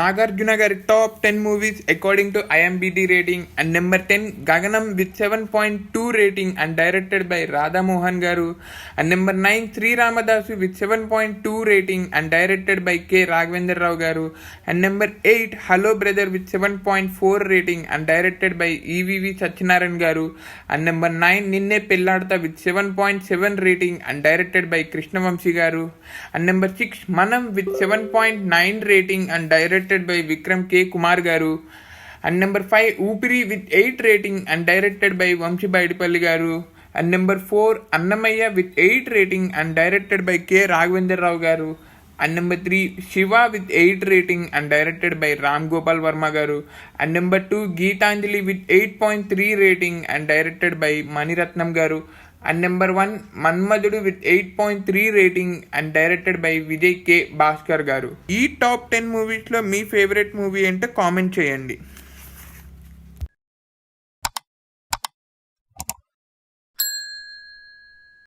నాగార్జున గారి top 10 movies according to ఐఎంబిడి rating. And number 10 Gaganam with 7.2 rating and directed by Radhamohan garu. And number 9 Sriramadasu with 7.2 rating and directed by K Raghavendra Rao garu. And number 8 hello brother with 7.4 rating and directed by EVV Satyanarayana garu. And number 9 Ninne Pelladata with 7.7 rating and directed by Krishnavamsi garu. And number 6 Manam with 7.9 rating and directed by Vikram K. Kumar garu. And number 5 Upiri with 8 rating and directed by Vamshi Baidipalli garu. And number 4 Annamaya with 8 rating and directed by K. Raghavendra Rao garu. And number 3 Shiva with 8 rating and directed by Ram Gopal Verma garu. And number 2 Geetanjali with 8.3 rating and directed by Maniratnam garu. And number 1 Manmadhudu with 8.3 rating and directed by Vijay K Bhaskar garu. ఈ top 10 మూవీస్లో మీ favourite movie ఏంటో comment చేయండి.